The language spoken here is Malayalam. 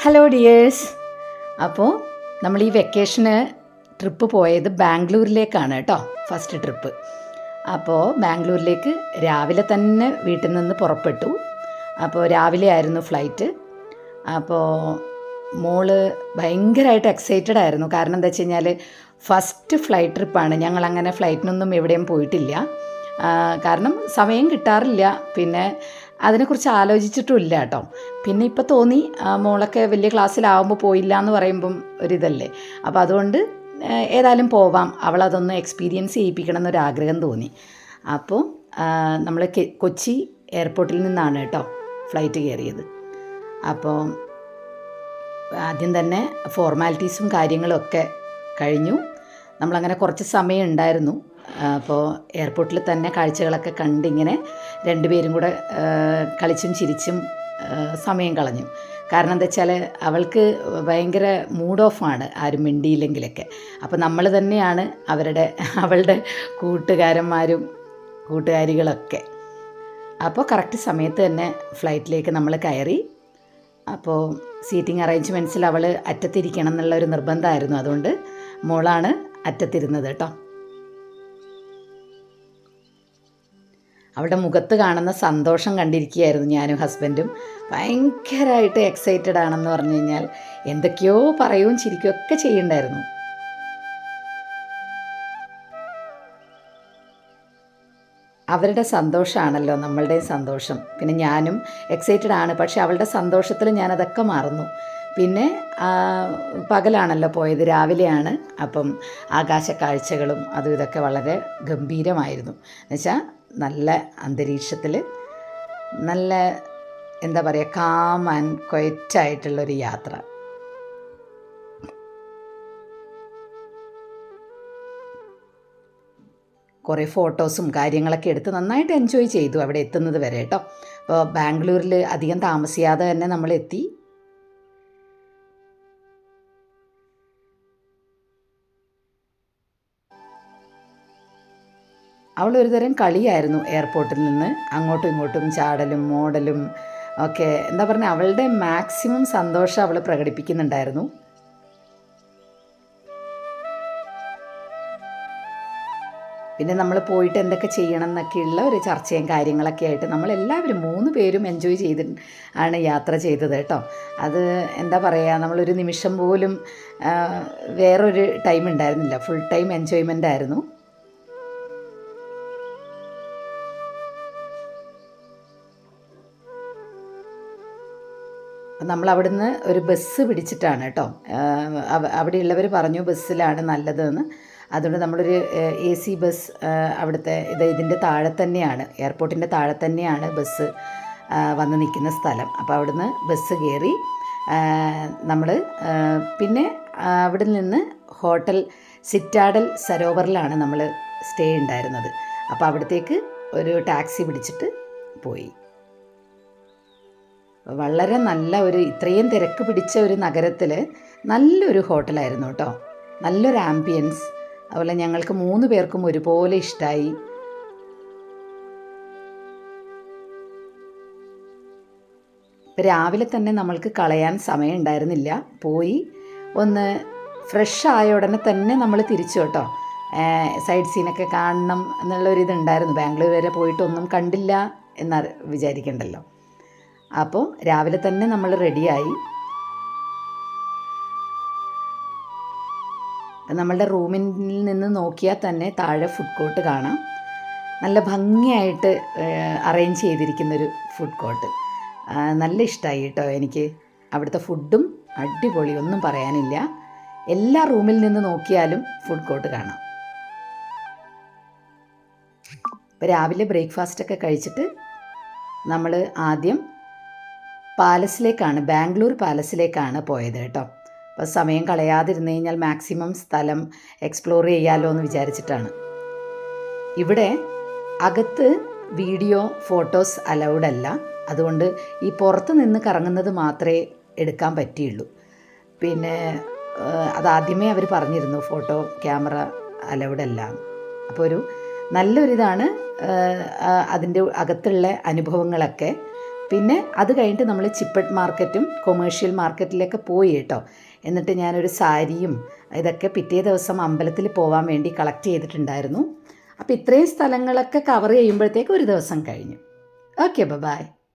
Hello dears. അപ്പോൾ നമ്മൾ ഈ വെക്കേഷന് ട്രിപ്പ് പോയത് ബാംഗ്ലൂരിലേക്കാണ് കേട്ടോ, ഫസ്റ്റ് ട്രിപ്പ്. അപ്പോൾ ബാംഗ്ലൂരിലേക്ക് രാവിലെ തന്നെ വീട്ടിൽ നിന്ന് പുറപ്പെട്ടു. അപ്പോൾ രാവിലെ ആയിരുന്നു ഫ്ലൈറ്റ്. അപ്പോൾ മോള് ഭയങ്കരമായിട്ട് എക്സൈറ്റഡ് ആയിരുന്നു. കാരണം എന്താ വെച്ച് കഴിഞ്ഞാൽ ഫസ്റ്റ് ഫ്ലൈറ്റ് ട്രിപ്പാണ്. ഞങ്ങളങ്ങനെ ഫ്ലൈറ്റിനൊന്നും എവിടെയും പോയിട്ടില്ല. കാരണം സമയം കിട്ടാറില്ല, പിന്നെ അതിനെക്കുറിച്ച് ആലോചിച്ചിട്ടുമില്ല കേട്ടോ. പിന്നെ ഇപ്പോൾ തോന്നി മോളൊക്കെ വലിയ ക്ലാസ്സിലാവുമ്പോൾ പോയില്ല എന്ന് പറയുമ്പം ഒരിതല്ലേ. അപ്പോൾ അതുകൊണ്ട് ഏതായാലും പോവാം, അവളതൊന്ന് എക്സ്പീരിയൻസ് ചെയ്യിപ്പിക്കണം എന്നൊരാഗ്രഹം തോന്നി. അപ്പോൾ നമ്മൾ കൊച്ചി എയർപോർട്ടിൽ നിന്നാണ് കേട്ടോ ഫ്ലൈറ്റ് കയറിയത്. അപ്പോൾ ആദ്യം തന്നെ ഫോർമാലിറ്റീസും കാര്യങ്ങളൊക്കെ കഴിഞ്ഞു. നമ്മളങ്ങനെ കുറച്ച് സമയം ഉണ്ടായിരുന്നു. അപ്പോൾ എയർപോർട്ടിൽ തന്നെ കാഴ്ചകളൊക്കെ കണ്ടിങ്ങനെ രണ്ടുപേരും കൂടെ കളിച്ചും ചിരിച്ചും സമയം കളഞ്ഞു. കാരണം എന്താ വെച്ചാൽ അവൾക്ക് ഭയങ്കര മൂഡ് ഓഫാണ് ആരും മിണ്ടിയില്ലെങ്കിലൊക്കെ. അപ്പോൾ നമ്മൾ തന്നെയാണ് അവളുടെ കൂട്ടുകാരന്മാരും കൂട്ടുകാരികളൊക്കെ. അപ്പോൾ കറക്റ്റ് സമയത്ത് തന്നെ ഫ്ലൈറ്റിലേക്ക് നമ്മൾ കയറി. അപ്പോൾ സീറ്റിംഗ് അറേഞ്ച്മെൻറ്റ്സിൽ അവൾ അറ്റത്തിരിക്കണം എന്നുള്ളൊരു നിർബന്ധമായിരുന്നു. അതുകൊണ്ട് മോളാണ് അറ്റത്തിരുന്നത് കേട്ടോ. അവളുടെ മുഖത്ത് കാണുന്ന സന്തോഷം കണ്ടിരിക്കുകയായിരുന്നു ഞാനും ഹസ്ബൻഡും. ഭയങ്കരമായിട്ട് എക്സൈറ്റഡ് ആണെന്ന് പറഞ്ഞു കഴിഞ്ഞാൽ എന്തൊക്കെയോ പറയുകയും ചിരിക്കുകയും ഒക്കെ ചെയ്യുന്നുണ്ടായിരുന്നു. അവരുടെ സന്തോഷമാണല്ലോ നമ്മളുടെയും സന്തോഷം. പിന്നെ ഞാനും എക്സൈറ്റഡ് ആണ്, പക്ഷേ അവളുടെ സന്തോഷത്തിൽ ഞാനതൊക്കെ മറന്നു. പിന്നെ പകലാണല്ലോ പോയത്, രാവിലെയാണ്. അപ്പം ആകാശക്കാഴ്ചകളും അതും ഇതൊക്കെ വളരെ ഗംഭീരമായിരുന്നു. എന്നുവെച്ചാൽ നല്ല അന്തരീക്ഷത്തിൽ നല്ല എന്താ പറയുക, കാം ആൻഡ് ക്വയറ്റായിട്ടുള്ളൊരു യാത്ര. കുറേ ഫോട്ടോസും കാര്യങ്ങളൊക്കെ എടുത്ത് നന്നായിട്ട് എൻജോയ് ചെയ്തു അവിടെ എത്തുന്നത് വരെ കേട്ടോ. അപ്പോൾ ബാംഗ്ലൂരിൽ അധികം താമസിയാതെ തന്നെ നമ്മൾ എത്തി. അവളൊരു തരം കളിയായിരുന്നു എയർപോർട്ടിൽ നിന്ന് അങ്ങോട്ടും ഇങ്ങോട്ടും ചാടലും മോഡലും ഒക്കെ. എന്താ പറഞ്ഞാൽ അവളുടെ മാക്സിമം സന്തോഷം അവൾ പ്രകടിപ്പിക്കുന്നുണ്ടായിരുന്നു. പിന്നെ നമ്മൾ പോയിട്ട് എന്തൊക്കെ ചെയ്യണം എന്നൊക്കെയുള്ള ഒരു ചർച്ചയും കാര്യങ്ങളൊക്കെ ആയിട്ട് നമ്മളെല്ലാവരും 3 പേരും എൻജോയ് ആണ് യാത്ര ചെയ്തത് കേട്ടോ. അത് എന്താ പറയുക, നമ്മളൊരു നിമിഷം പോലും വേറൊരു ടൈം ഉണ്ടായിരുന്നില്ല, ഫുൾ ടൈം എൻജോയ്മെൻ്റ് ആയിരുന്നു. നമ്മൾ അവിടുന്ന് ഒരു ബസ് പിടിച്ചിട്ടാണ് കേട്ടോ. അവിടെയുള്ളവർ പറഞ്ഞു ബസ്സിലാണ് നല്ലതെന്ന്. അതുകൊണ്ട് നമ്മളൊരു AC ബസ് അവിടുത്തെ ഇതിൻ്റെ താഴെ തന്നെയാണ്, എയർപോർട്ടിൻ്റെ താഴെ തന്നെയാണ് ബസ് വന്ന് നിൽക്കുന്ന സ്ഥലം. അപ്പോൾ അവിടുന്ന് ബസ് കയറി നമ്മൾ പിന്നെ അവിടെ നിന്ന് ഹോട്ടൽ സിറ്റാഡൽ സരോവറിലാണ് നമ്മൾ സ്റ്റേ ഉണ്ടായിരുന്നത്. അപ്പോൾ അവിടത്തേക്ക് ഒരു ടാക്സി പിടിച്ചിട്ട് പോയി. വളരെ നല്ല ഇത്രയും തിരക്ക് പിടിച്ച ഒരു നഗരത്തിൽ നല്ലൊരു ഹോട്ടലായിരുന്നു കേട്ടോ. നല്ലൊരു ആംബിയൻസ്. അതുപോലെ ഞങ്ങൾക്ക് 3 പേർക്കും ഒരുപോലെ ഇഷ്ടമായി. രാവിലെ തന്നെ നമ്മൾക്ക് കളയാൻ സമയം ഉണ്ടായിരുന്നില്ല. പോയി ഒന്ന് ഫ്രഷ് ആയ ഉടനെ തന്നെ നമ്മൾ തിരിച്ചു കേട്ടോ. സൈഡ് സീനൊക്കെ കാണണം എന്നുള്ളൊരിതുണ്ടായിരുന്നു. ബാംഗ്ലൂർ വരെ പോയിട്ടൊന്നും കണ്ടില്ല എന്ന് വിചാരിക്കണ്ടല്ലോ. അപ്പോൾ രാവിലെ തന്നെ നമ്മൾ റെഡിയായി. നമ്മളുടെ റൂമിൽ നിന്ന് നോക്കിയാൽ തന്നെ താഴെ ഫുഡ് കോർട്ട് കാണാം. നല്ല ഭംഗിയായിട്ട് അറേഞ്ച് ചെയ്തിരിക്കുന്നൊരു ഫുഡ് കോർട്ട്. നല്ല ഇഷ്ടമായി കേട്ടോ എനിക്ക്. അവിടുത്തെ ഫുഡും അടിപൊളി, ഒന്നും പറയാനില്ല. എല്ലാ റൂമിൽ നിന്ന് നോക്കിയാലും ഫുഡ് കോർട്ട് കാണാം. ഇപ്പോൾ രാവിലെ ബ്രേക്ക്ഫാസ്റ്റൊക്കെ കഴിച്ചിട്ട് നമ്മൾ ആദ്യം ബാംഗ്ലൂർ പാലസിലേക്കാണ് പോയത് കേട്ടോ. അപ്പോൾ സമയം കളയാതിരുന്നു കഴിഞ്ഞാൽ മാക്സിമം സ്ഥലം എക്സ്പ്ലോർ ചെയ്യാമല്ലോ എന്ന് വിചാരിച്ചിട്ടാണ്. ഇവിടെ അകത്ത് വീഡിയോ ഫോട്ടോസ് അലൗഡ് അല്ല. അതുകൊണ്ട് ഈ പുറത്ത് നിന്ന് കറങ്ങുന്നത് മാത്രമേ എടുക്കാൻ പറ്റിയുള്ളൂ. പിന്നെ അതാദ്യമേ അവർ പറഞ്ഞിരുന്നു ഫോട്ടോ ക്യാമറ അലൗഡ് അല്ല. അപ്പോൾ നല്ലൊരിതാണ് അതിൻ്റെ അകത്തുള്ള അനുഭവങ്ങളൊക്കെ. പിന്നെ അത് കഴിഞ്ഞിട്ട് നമ്മൾ ചിപ്പട്ട് മാർക്കറ്റും കൊമേഴ്ഷ്യൽ മാർക്കറ്റിലൊക്കെ പോയി കേട്ടോ. എന്നിട്ട് ഞാനൊരു സാരിയും ഇതൊക്കെ പിറ്റേ ദിവസം അമ്പലത്തിൽ പോകാൻ വേണ്ടി കളക്ട് ചെയ്തിട്ടുണ്ടായിരുന്നു. അപ്പോൾ ഇത്രയും സ്ഥലങ്ങളൊക്കെ കവർ ചെയ്യുമ്പോഴത്തേക്ക് ഒരു ദിവസം കഴിഞ്ഞു. Okay, by.